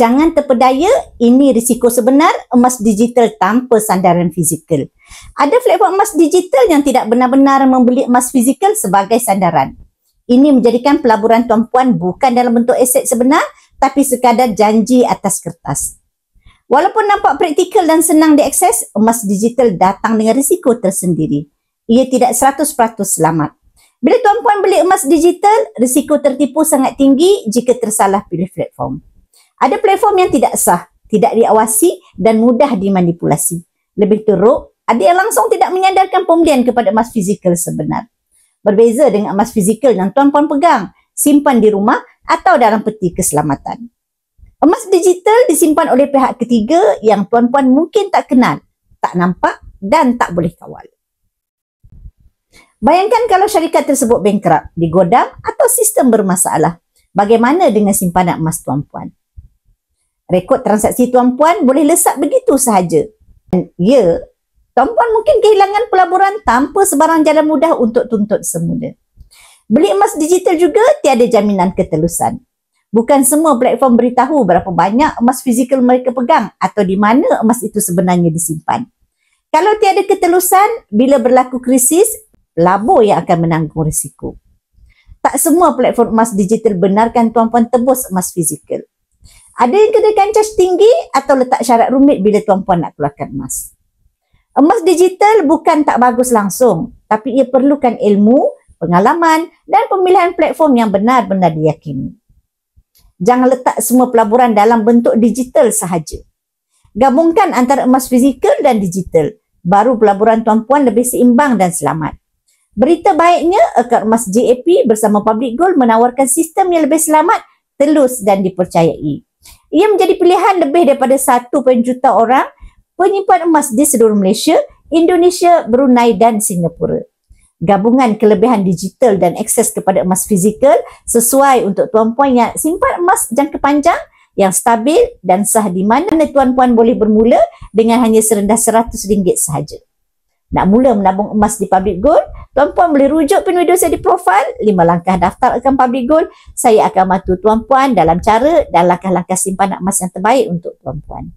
Jangan terpedaya, ini risiko sebenar emas digital tanpa sandaran fizikal. Ada platform emas digital yang tidak benar-benar membeli emas fizikal sebagai sandaran. Ini menjadikan pelaburan tuan-puan bukan dalam bentuk aset sebenar, tapi sekadar janji atas kertas. Walaupun nampak praktikal dan senang diakses, emas digital datang dengan risiko tersendiri. Ia tidak 100% selamat. Bila tuan-puan beli emas digital, risiko tertipu sangat tinggi jika tersalah pilih platform. Ada platform yang tidak sah, tidak diawasi dan mudah dimanipulasi. Lebih teruk, ada yang langsung tidak menyadarkan pembelian kepada emas fizikal sebenar. Berbeza dengan emas fizikal yang tuan-puan pegang, simpan di rumah atau dalam peti keselamatan. Emas digital disimpan oleh pihak ketiga yang tuan-puan mungkin tak kenal, tak nampak dan tak boleh kawal. Bayangkan kalau syarikat tersebut bankrupt, digodam atau sistem bermasalah. Bagaimana dengan simpanan emas tuan-puan? Rekod transaksi tuan-puan boleh lesap begitu sahaja. Ya, tuan-puan mungkin kehilangan pelaburan tanpa sebarang jalan mudah untuk tuntut semula. Beli emas digital juga tiada jaminan ketelusan. Bukan semua platform beritahu berapa banyak emas fizikal mereka pegang atau di mana emas itu sebenarnya disimpan. Kalau tiada ketelusan, bila berlaku krisis, pelabur yang akan menanggung risiko. Tak semua platform emas digital benarkan tuan-puan tebus emas fizikal. Ada yang kenakan cas tinggi atau letak syarat rumit bila tuan-puan nak keluarkan emas. Emas digital bukan tak bagus langsung, tapi ia perlukan ilmu, pengalaman dan pemilihan platform yang benar-benar diyakini. Jangan letak semua pelaburan dalam bentuk digital sahaja. Gabungkan antara emas fizikal dan digital, baru pelaburan tuan-puan lebih seimbang dan selamat. Berita baiknya, akad emas JAP bersama Public Gold menawarkan sistem yang lebih selamat, telus dan dipercayai. Ia menjadi pilihan lebih daripada 1 juta orang penyimpan emas di seluruh Malaysia, Indonesia, Brunei dan Singapura. Gabungan kelebihan digital dan akses kepada emas fizikal sesuai untuk tuan-puan yang simpan emas jangka panjang yang stabil dan sah di mana tuan-puan boleh bermula dengan hanya serendah RM100 sahaja. Nak mula menabung emas di Public Gold, tuan-puan boleh rujuk pin video saya di profil 5 langkah daftar akaun Public Gold. Saya akan bantu tuan-puan dalam cara dan langkah-langkah simpanan emas yang terbaik untuk tuan-puan.